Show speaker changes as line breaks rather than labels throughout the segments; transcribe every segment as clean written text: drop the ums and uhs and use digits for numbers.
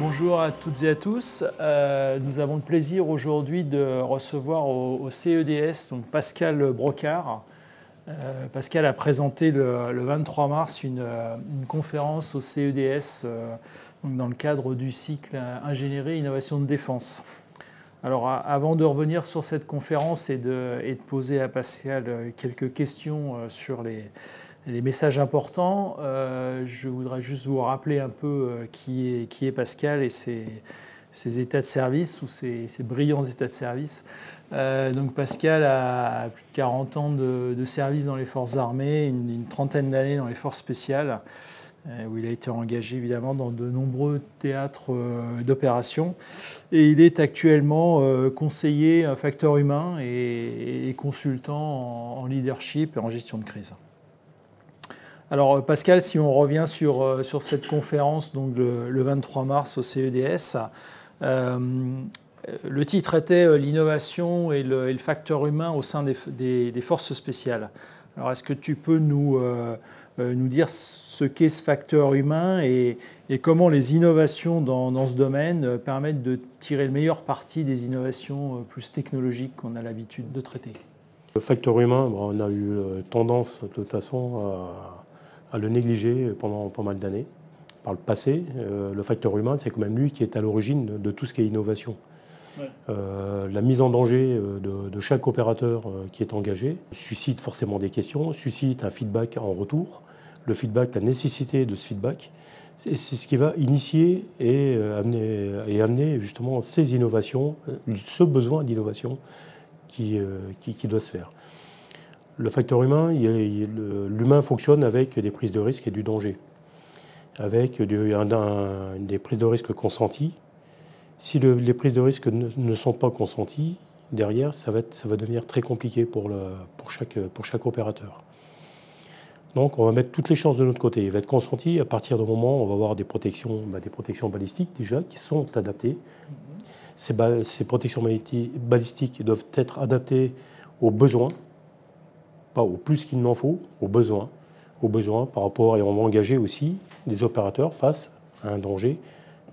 Bonjour à toutes et à tous. Nous avons le plaisir aujourd'hui de recevoir au CEDS donc Pascal Brocard. Pascal a présenté le 23 mars une conférence au CEDS donc dans le cadre du cycle Ingénierie et Innovation de Défense. Alors avant de revenir sur cette conférence et de poser à Pascal quelques questions sur les messages importants, je voudrais juste vous rappeler un peu qui est Pascal et ses états de service ou ses brillants états de service. Donc Pascal a plus de 40 ans de service dans les forces armées, une trentaine d'années dans les forces spéciales, où il a été engagé évidemment dans de nombreux théâtres d'opérations. Et il est actuellement conseiller facteur humain et consultant en leadership et en gestion de crise. Alors Pascal, si on revient sur cette conférence donc le 23 mars au CEDS, le titre était l'innovation et le facteur humain au sein des forces spéciales. Alors est-ce que tu peux nous dire ce qu'est ce facteur humain et comment les innovations dans ce domaine permettent de tirer le meilleur parti des innovations plus technologiques qu'on a l'habitude de traiter?
Le facteur humain, on a eu tendance de toute façon à le négliger pendant pas mal d'années. Par le passé, le facteur humain, c'est quand même lui qui est à l'origine de tout ce qui est innovation. Ouais. La mise en danger de chaque opérateur qui est engagé suscite forcément des questions, suscite un feedback en retour. Le feedback, la nécessité de ce feedback, c'est ce qui va initier et amener justement ces innovations, ce besoin d'innovation qui doit se faire. Le facteur humain, l'humain fonctionne avec des prises de risque et du danger, avec des prises de risque consenties. Si les prises de risque ne sont pas consenties, derrière, ça va devenir très compliqué pour chaque opérateur. Donc on va mettre toutes les chances de notre côté. Il va être consenti à partir du moment où on va avoir des protections balistiques déjà qui sont adaptées. Ces protections balistiques doivent être adaptées aux besoins, pas au plus qu'il n'en faut, aux besoins par rapport, et on va engager aussi des opérateurs face à un danger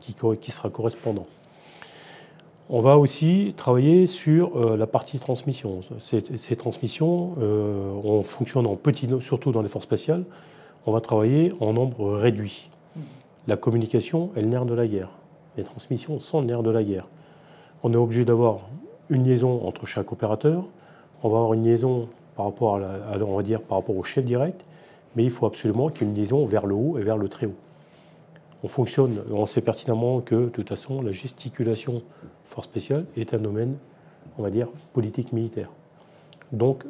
qui sera correspondant. On va aussi travailler sur la partie transmission. Ces transmissions, on fonctionne en petit, surtout dans les forces spéciales, on va travailler en nombre réduit. La communication est le nerf de la guerre. Les transmissions sont le nerf de la guerre. On est obligé d'avoir une liaison entre chaque opérateur, on va avoir une liaison par rapport par rapport au chef direct, mais il faut absolument qu'il y ait une liaison vers le haut et vers le très haut. On sait pertinemment que, de toute façon, la gesticulation force spéciale est un domaine, on va dire, politique militaire. Donc,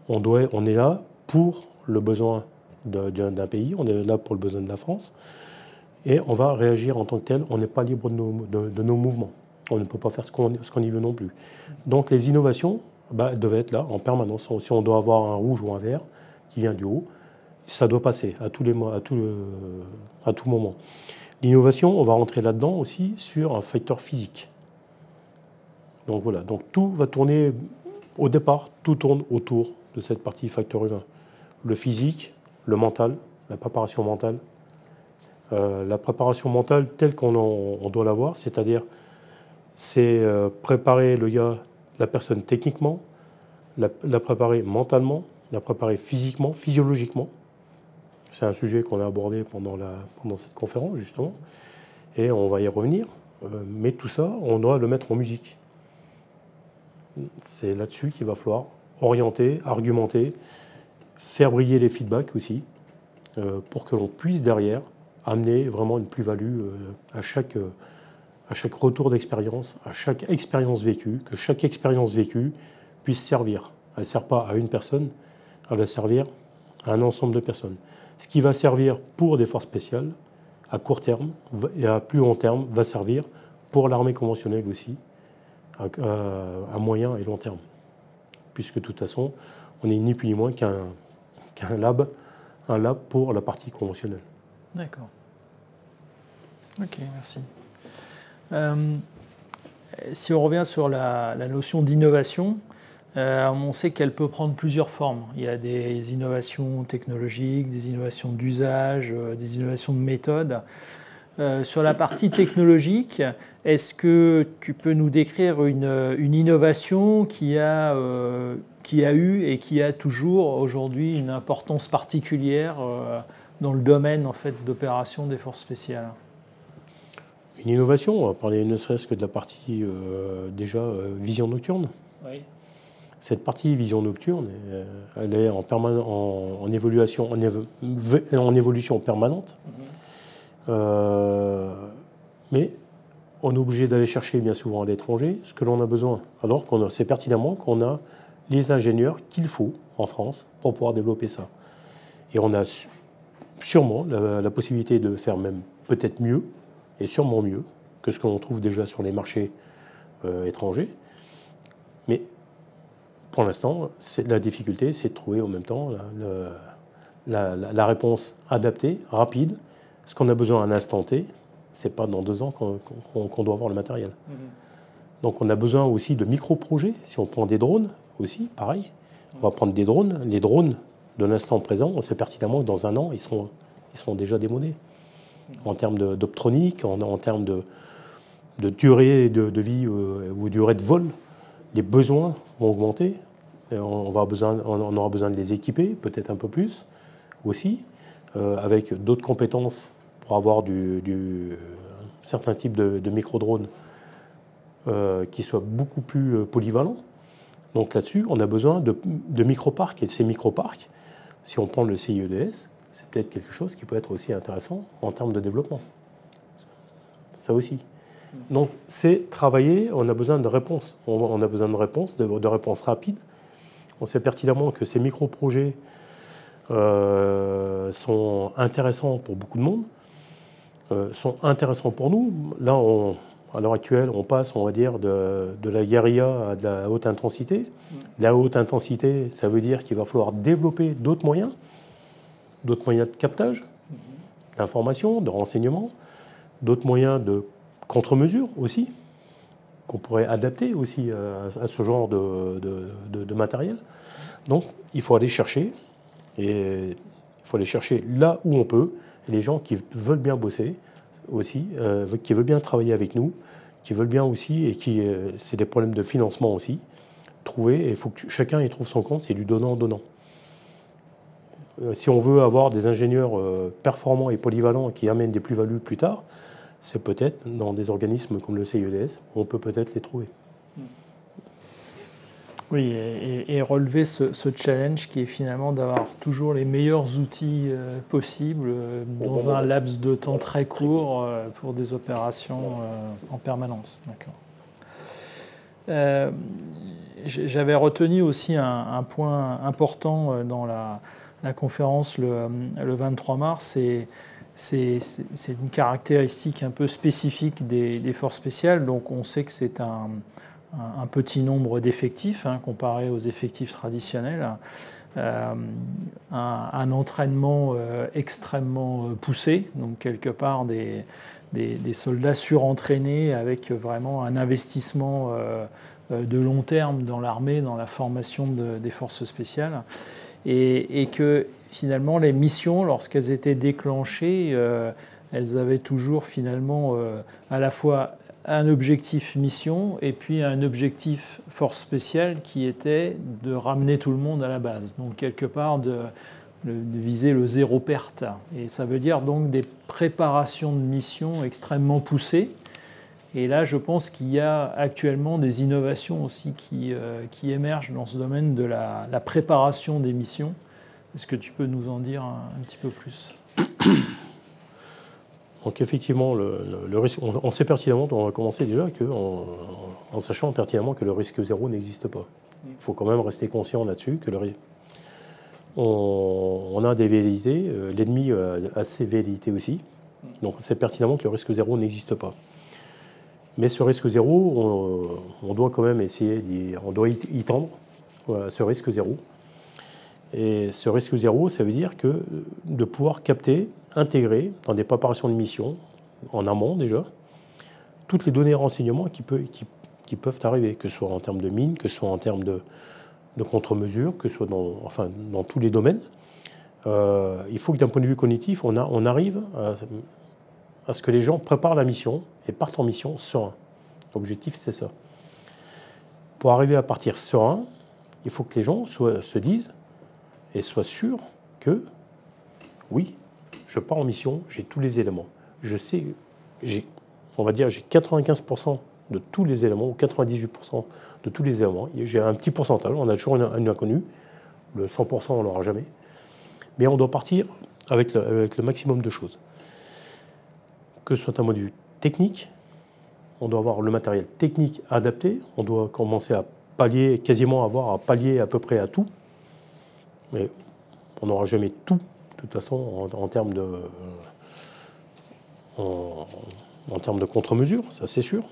on est là pour le besoin d'un pays, on est là pour le besoin de la France, et on va réagir en tant que tel. On n'est pas libre de nos mouvements. On ne peut pas faire ce qu'on y veut non plus. Donc, les innovations doivent être là en permanence. Si on doit avoir un rouge ou un vert qui vient du haut, ça doit passer à tout moment. L'innovation, on va rentrer là-dedans aussi sur un facteur physique. Donc voilà, donc tout va tourner, au départ, tout tourne autour de cette partie facteur humain. Le physique, le mental, la préparation mentale. La préparation mentale telle qu'on doit l'avoir, c'est-à-dire c'est préparer la personne techniquement, la préparer mentalement, la préparer physiquement, physiologiquement. C'est un sujet qu'on a abordé pendant cette conférence, justement, et on va y revenir. Mais tout ça, on doit le mettre en musique. C'est là-dessus qu'il va falloir orienter, argumenter, faire briller les feedbacks aussi, pour que l'on puisse derrière amener vraiment une plus-value à chaque retour d'expérience, à chaque expérience vécue, que chaque expérience vécue puisse servir. Elle ne sert pas à une personne, elle va servir à un ensemble de personnes. Ce qui va servir pour des forces spéciales, à court terme et à plus long terme, va servir pour l'armée conventionnelle aussi, à moyen et long terme. Puisque de toute façon, on n'est ni plus ni moins qu'un lab pour la partie conventionnelle.
D'accord. Ok, merci. Si on revient sur la notion d'innovation, on sait qu'elle peut prendre plusieurs formes. Il y a des innovations technologiques, des innovations d'usage, des innovations de méthode. Sur la partie technologique, est-ce que tu peux nous décrire une innovation qui a eu et qui a toujours aujourd'hui une importance particulière dans le domaine en fait, d'opération des forces spéciales?
Une innovation, on va parler ne serait-ce que de la partie vision nocturne.
Oui.
Cette partie vision nocturne, elle est en évolution permanente. Mais on est obligé d'aller chercher bien souvent à l'étranger ce que l'on a besoin. Alors qu'on sait pertinemment qu'on a les ingénieurs qu'il faut en France pour pouvoir développer ça. Et on a sûrement la possibilité de faire même peut-être mieux, et sûrement mieux, que ce que l'on trouve déjà sur les marchés étrangers. Mais pour l'instant, la difficulté, c'est de trouver en même temps la réponse adaptée, rapide. Ce qu'on a besoin à un instant T, ce n'est pas dans 2 ans qu'on doit avoir le matériel. Donc on a besoin aussi de micro-projets. Si on prend des drones aussi, pareil. On va prendre des drones. Les drones de l'instant présent, on sait pertinemment que dans 1 an, ils seront déjà démodés. En termes d'optronique, en termes de durée de vie ou durée de vol, les besoins vont augmenter. On aura besoin de les équiper, peut-être un peu plus aussi, avec d'autres compétences pour avoir certains types de micro-drones qui soient beaucoup plus polyvalents. Donc là-dessus, on a besoin de micro-parcs. Et ces micro-parcs, si on prend le CIEDS, c'est peut-être quelque chose qui peut être aussi intéressant en termes de développement. Ça aussi. Donc c'est travailler, on a besoin de réponses. On a besoin de réponses rapides. On sait pertinemment que ces micro-projets sont intéressants pour beaucoup de monde, sont intéressants pour nous. Là, à l'heure actuelle, on passe, on va dire, de la guérilla à de la haute intensité. La haute intensité, ça veut dire qu'il va falloir développer d'autres moyens de captage, d'information, de renseignement, d'autres moyens de contre-mesure aussi, qu'on pourrait adapter aussi à ce genre de matériel. Donc, il faut aller chercher, et il faut aller chercher là où on peut, et les gens qui veulent bien bosser aussi, qui veulent bien travailler avec nous, qui veulent bien aussi, et c'est des problèmes de financement aussi, trouver, et il faut que chacun y trouve son compte, c'est du donnant-donnant. Si on veut avoir des ingénieurs performants et polyvalents qui amènent des plus-values plus tard, c'est peut-être dans des organismes comme le CIEDS, on peut peut-être les trouver.
Oui, et relever ce challenge qui est finalement d'avoir toujours les meilleurs outils possibles dans un laps de temps très court pour des opérations en permanence. D'accord. J'avais retenu aussi un point important dans la conférence le 23 mars, c'est une caractéristique un peu spécifique des forces spéciales. Donc on sait que c'est un petit nombre d'effectifs comparé aux effectifs traditionnels, un entraînement extrêmement poussé, donc quelque part des soldats surentraînés avec vraiment un investissement de long terme dans l'armée, dans la formation des forces spéciales, et que finalement les missions, lorsqu'elles étaient déclenchées, elles avaient toujours finalement à la fois un objectif mission et puis un objectif force spéciale qui était de ramener tout le monde à la base. Donc quelque part de viser le zéro perte. Et ça veut dire donc des préparations de missions extrêmement poussées. Et là, je pense qu'il y a actuellement des innovations aussi qui émergent dans ce domaine de la préparation des missions. Est-ce que tu peux nous en dire un petit peu plus ?
Donc effectivement, le risque, on sait pertinemment, on va commencer déjà en sachant pertinemment que le risque zéro n'existe pas. Il faut quand même rester conscient là-dessus que on a des velléités, l'ennemi a ses velléités aussi. Donc on sait pertinemment que le risque zéro n'existe pas. Mais ce risque zéro, on doit quand même essayer, on doit y tendre, à ce risque zéro. Et ce risque zéro, ça veut dire que de pouvoir capter, intégrer dans des préparations de mission, en amont déjà, toutes les données et renseignements qui peuvent arriver, que ce soit en termes de mines, que ce soit en termes de contre-mesures, que ce soit dans tous les domaines. Il faut que d'un point de vue cognitif, on arrive à ce que les gens préparent la mission et partent en mission serein. L'objectif, c'est ça. Pour arriver à partir serein, il faut que les gens se disent et soient sûrs que, oui, je pars en mission, j'ai tous les éléments. Je sais, on va dire, j'ai 95% de tous les éléments, ou 98% de tous les éléments. J'ai un petit pourcentage, on a toujours un inconnu. Le 100%, on ne l'aura jamais. Mais on doit partir avec le maximum de choses. Que ce soit un module technique, on doit avoir le matériel technique adapté, on doit commencer à pallier, quasiment avoir à pallier à peu près à tout. Mais on n'aura jamais tout, de toute façon, en termes de contre-mesures, ça c'est sûr.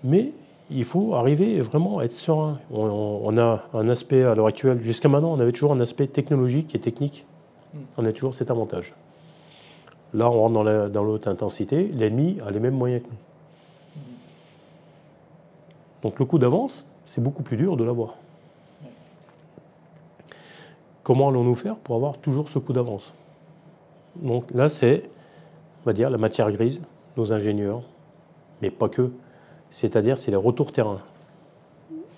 Mais il faut arriver vraiment à être serein. On a un aspect à l'heure actuelle, jusqu'à maintenant, on avait toujours un aspect technologique et technique. On a toujours cet avantage. Là, on rentre dans l'autre intensité, l'ennemi a les mêmes moyens que nous. Donc le coup d'avance, c'est beaucoup plus dur de l'avoir. Comment allons-nous faire pour avoir toujours ce coup d'avance? Donc là, c'est, on va dire, la matière grise, nos ingénieurs, mais pas que. C'est-à-dire, c'est les retours terrain.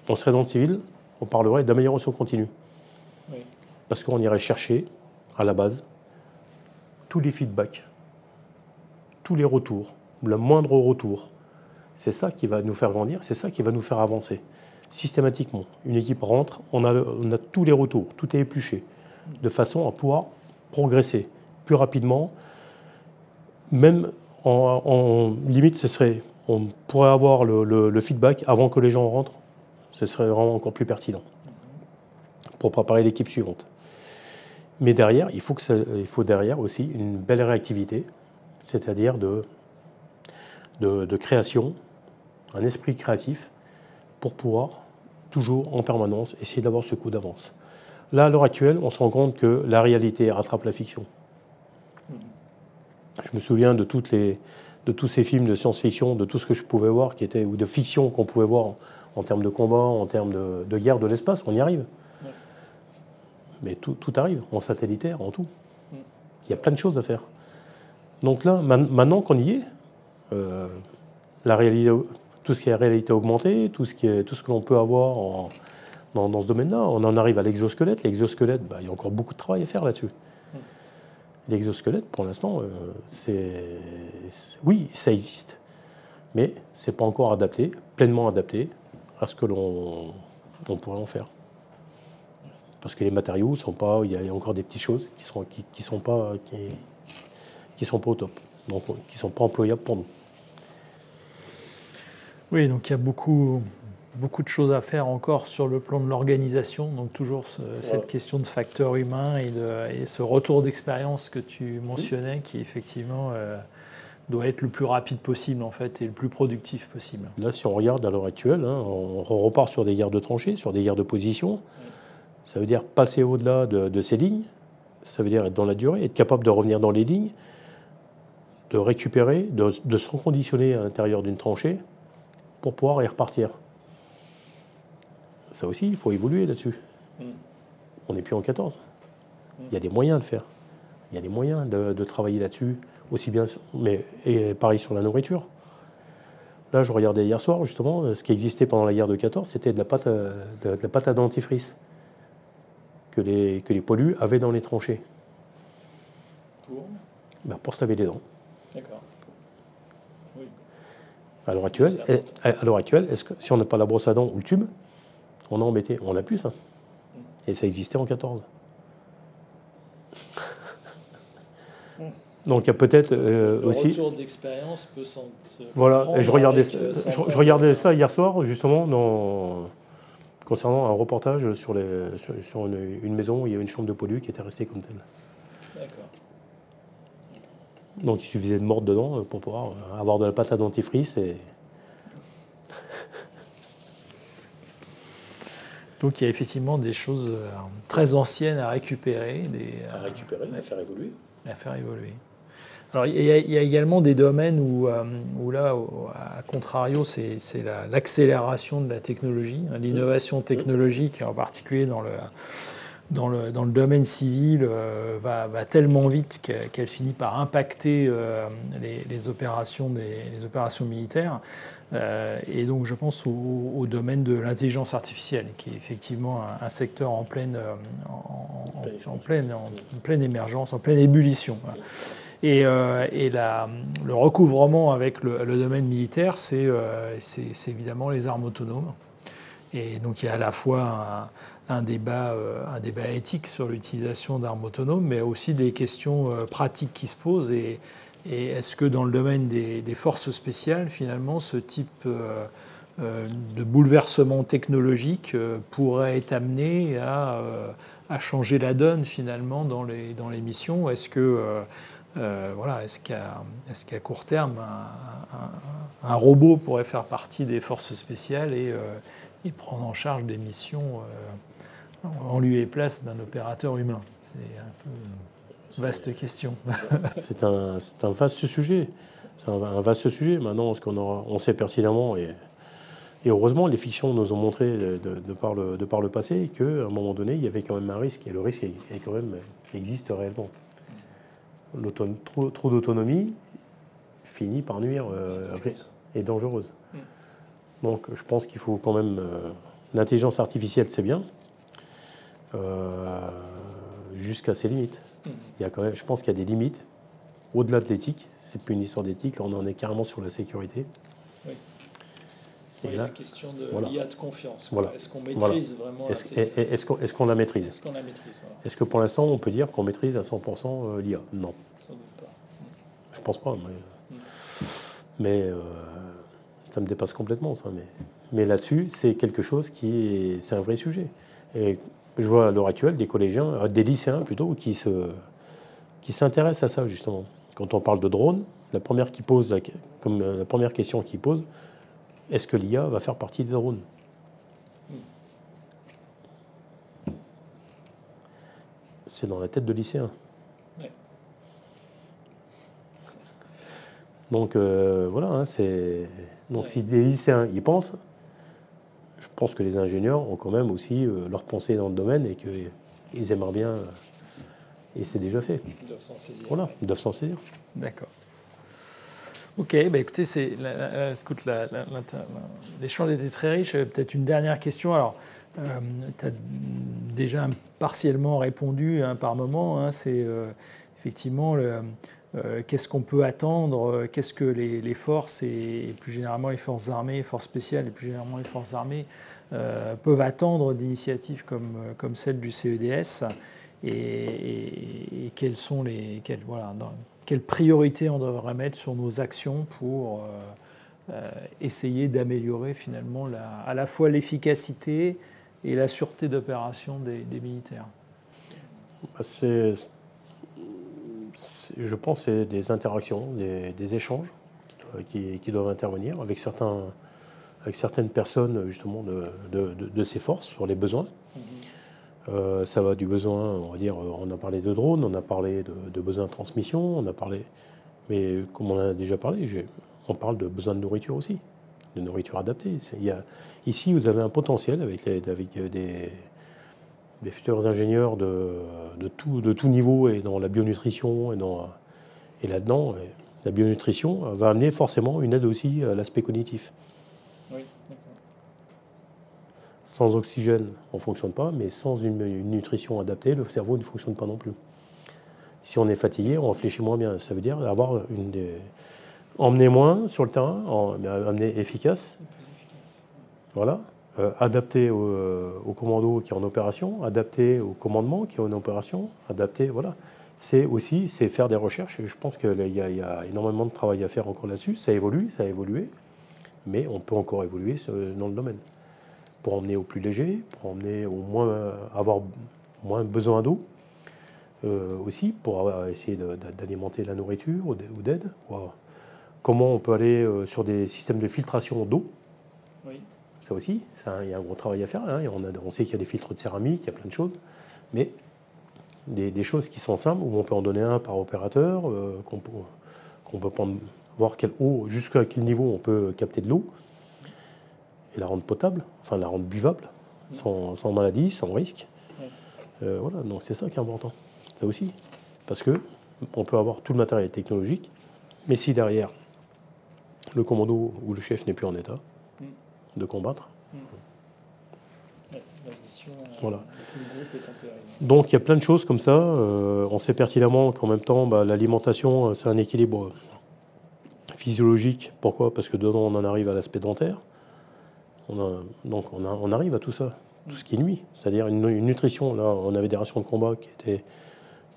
On serait dans le civil, on parlerait d'amélioration continue. Oui. Parce qu'on irait chercher, à la base, tous les feedbacks, tous les retours, le moindre retour. C'est ça qui va nous faire grandir, c'est ça qui va nous faire avancer. Systématiquement, une équipe rentre, on a tous les retours, tout est épluché, de façon à pouvoir progresser plus rapidement. Même en limite, on pourrait avoir le feedback avant que les gens rentrent, ce serait vraiment encore plus pertinent pour préparer l'équipe suivante. Mais derrière, il faut derrière aussi une belle réactivité, c'est-à-dire de création, un esprit créatif, pour pouvoir toujours en permanence essayer d'avoir ce coup d'avance. Là, à l'heure actuelle, on se rend compte que la réalité rattrape la fiction. Je me souviens de tous ces films de science-fiction, de tout ce que je pouvais voir, ou de fiction qu'on pouvait voir en termes de combat, en termes de guerre de l'espace, on y arrive. Ouais. Mais tout arrive, en satellitaire, en tout. Il y a plein de choses à faire. Donc là, maintenant qu'on y est, la réalité, tout ce qui est réalité augmentée, tout ce que l'on peut avoir dans ce domaine-là, on en arrive à l'exosquelette. L'exosquelette, il y a encore beaucoup de travail à faire là-dessus. L'exosquelette, pour l'instant, oui, ça existe, mais ce n'est pas encore adapté, pleinement adapté à ce que l'on pourrait en faire. Parce que les matériaux sont pas, il y a encore des petites choses qui sont pas au top, donc qui ne sont pas employables pour nous.
Oui, donc il y a beaucoup de choses à faire encore sur le plan de l'organisation, donc toujours cette question de facteur humain et ce retour d'expérience que tu mentionnais qui effectivement doit être le plus rapide possible en fait et le plus productif possible.
Là, si on regarde à l'heure actuelle, on repart sur des guerres de tranchées, sur des guerres de position. Ça veut dire passer au-delà de ces lignes, ça veut dire être dans la durée, être capable de revenir dans les lignes, de récupérer, de se reconditionner à l'intérieur d'une tranchée pour pouvoir y repartir. Ça aussi, il faut évoluer là-dessus. On n'est plus en 14. Il y a des moyens de faire. Il y a des moyens de travailler là-dessus, aussi bien, et pareil sur la nourriture. Là, je regardais hier soir, justement, ce qui existait pendant la guerre de 14, c'était de la pâte à dentifrice que les poilus avaient dans les tranchées. Pour se laver les dents.
D'accord. Oui.
À l'heure actuelle, est-ce que si on n'a pas la brosse à dents ou le tube, on a embêté. On n'a plus ça. Et ça existait en 14. Donc il y a peut-être aussi...
Le retour d'expérience peut s'en...
Voilà, et je regardais ça hier soir, justement, concernant un reportage sur une maison où il y a une chambre de poilus qui était restée comme telle.
D'accord.
Donc il suffisait de mordre dedans pour pouvoir avoir de la pâte à dentifrice.
Donc il y a effectivement des choses très anciennes à récupérer.
À faire évoluer.
À faire évoluer. Alors il y a également des domaines où là, à contrario, c'est l'accélération de la technologie, l'innovation technologique, en particulier dans le domaine civil va tellement vite qu'elle finit par impacter les opérations militaires. Et donc je pense au domaine de l'intelligence artificielle, qui est effectivement un secteur en pleine émergence, en pleine ébullition. Et le recouvrement avec le domaine militaire, c'est évidemment les armes autonomes. Et donc il y a à la fois un débat éthique sur l'utilisation d'armes autonomes, mais aussi des questions pratiques qui se posent. Et est-ce que dans le domaine des forces spéciales, finalement, ce type de bouleversement technologique pourrait être amené à changer la donne, finalement, dans les missions? Est-ce qu'à court terme, un robot pourrait faire partie des forces spéciales et prendre en charge des missions en lieu et place d'un opérateur humain? C'est un peu une vaste question.
C'est un vaste sujet. C'est un vaste sujet. Maintenant, on sait pertinemment, et heureusement, les fictions nous ont montré de par le passé qu'à un moment donné, il y avait quand même un risque, et le risque existe réellement. Trop d'autonomie finit par nuire et dangereuse. Donc je pense qu'il faut quand même... L'intelligence artificielle, c'est bien, jusqu'à ses limites. Il y a quand même, je pense qu'il y a des limites. Au-delà de l'éthique, c'est plus une histoire d'éthique, là on en est carrément sur la sécurité.
Oui.
Et
là, la question de l'IA de confiance.
Voilà.
Est-ce qu'on maîtrise vraiment
Est-ce qu'on la maîtrise?
Est-ce qu'on la maîtrise, voilà.
Est-ce que pour l'instant on peut dire qu'on maîtrise à 100% l'IA? Non.
Sans doute pas.
Je pense pas. Mais ça me dépasse complètement, ça. Mais là-dessus, c'est quelque chose c'est un vrai sujet. Et je vois à l'heure actuelle des collégiens, des lycéens plutôt, qui s'intéressent à ça justement. Quand on parle de drones, la première question qu'ils posent, est-ce que l'IA va faire partie des drones? C'est dans la tête de lycéens. Ouais. Donc voilà, hein, donc si des lycéens y pensent, je pense que les ingénieurs ont quand même aussi leur pensée dans le domaine et qu'ils aimeraient bien, et c'est déjà fait.
Ils doivent s'en saisir.
Voilà, ils doivent s'en saisir.
D'accord. Ok, bah écoutez, l'échange était très riche. Peut-être une dernière question. Alors, tu as déjà partiellement répondu par moment. Hein, c'est effectivement qu'est-ce qu'on peut attendre, qu'est-ce que les forces et plus généralement les forces armées, les forces spéciales et plus généralement les forces armées peuvent attendre d'initiatives comme celle du CEDS et quelles sont quelles priorités on devrait mettre sur nos actions pour essayer d'améliorer finalement à la fois l'efficacité et la sûreté d'opération des militaires.
Je pense que c'est des interactions, des échanges qui doivent intervenir avec certaines personnes justement de ces forces sur les besoins. Ça va du besoin, on va dire, on a parlé de drones, on a parlé de besoins de transmission, mais comme on en a déjà parlé, on parle de besoin de nourriture aussi, de nourriture adaptée. Ici, vous avez un potentiel avec des futurs ingénieurs de tout niveau et dans la bionutrition et là-dedans, la bionutrition va amener forcément une aide aussi à l'aspect cognitif.
Oui, d'accord.
Sans oxygène, on ne fonctionne pas, mais sans une nutrition adaptée, le cerveau ne fonctionne pas non plus. Si on est fatigué, on réfléchit moins bien. Ça veut dire emmener moins sur le terrain, mais amener efficace. Voilà. Adapté au commando qui est en opération, adapté au commandement qui est en opération, adapté, voilà. C'est faire des recherches. Et je pense qu'il y a énormément de travail à faire encore là-dessus. Ça évolue, ça a évolué, mais on peut encore évoluer dans le domaine. Pour emmener au plus léger, pour emmener avoir moins besoin d'eau, aussi, pour essayer d'alimenter la nourriture ou d'aide. Comment on peut aller sur des systèmes de filtration d'eau.
Oui.
Ça aussi, il y a un gros travail à faire. Hein. On sait qu'il y a des filtres de céramique, il y a plein de choses. Mais des choses qui sont simples, où on peut en donner un par opérateur, qu'on peut prendre, voir jusqu'à quel niveau on peut capter de l'eau, et la rendre potable, enfin la rendre buvable, sans maladie, sans risque. Voilà, donc c'est ça qui est important. Ça aussi. Parce que on peut avoir tout le matériel technologique, mais si derrière, le commando ou le chef n'est plus en état de combattre,
la mission
voilà.
du groupe est en péril.
Donc il y a plein de choses comme ça. On sait pertinemment qu'en même temps, l'alimentation, c'est un équilibre physiologique. Pourquoi? Parce que dedans, on en arrive à l'aspect dentaire. On arrive à tout ça, tout ce qui nuit. C'est-à-dire une nutrition. Là, on avait des rations de combat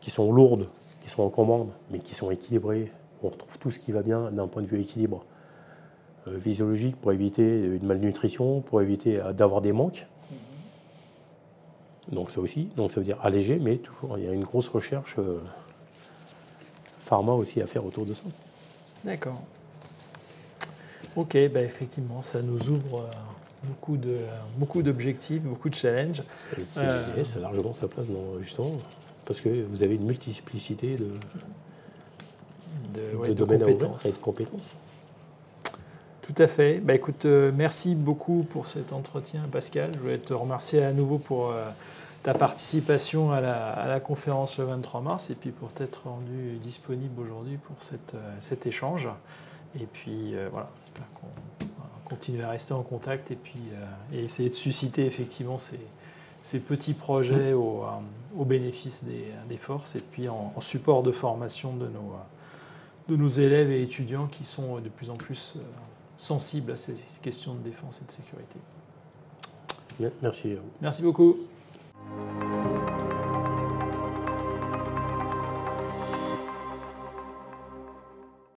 qui sont lourdes, qui sont encombrants, mais qui sont équilibrées. On retrouve tout ce qui va bien d'un point de vue équilibre physiologique pour éviter une malnutrition, pour éviter d'avoir des manques. Donc ça aussi, donc ça veut dire alléger, mais toujours, il y a une grosse recherche pharma aussi à faire autour de ça.
D'accord. Ok, effectivement, ça nous ouvre beaucoup d'objectifs, beaucoup de challenges.
Et CDS a largement sa place, justement, parce que vous avez une multiplicité de domaines à ouvrir et de compétences.
Tout à fait. Écoute, merci beaucoup pour cet entretien, Pascal. Je voulais te remercier à nouveau pour ta participation à la conférence le 23 mars et puis pour t'être rendu disponible aujourd'hui pour cet échange. Et puis voilà, on va continuer à rester en contact et puis et essayer de susciter effectivement ces petits projets au bénéfice des forces et puis en support de formation de nos élèves et étudiants qui sont de plus en plus sensibles à ces questions de défense et de sécurité.
Merci à vous.
Merci beaucoup.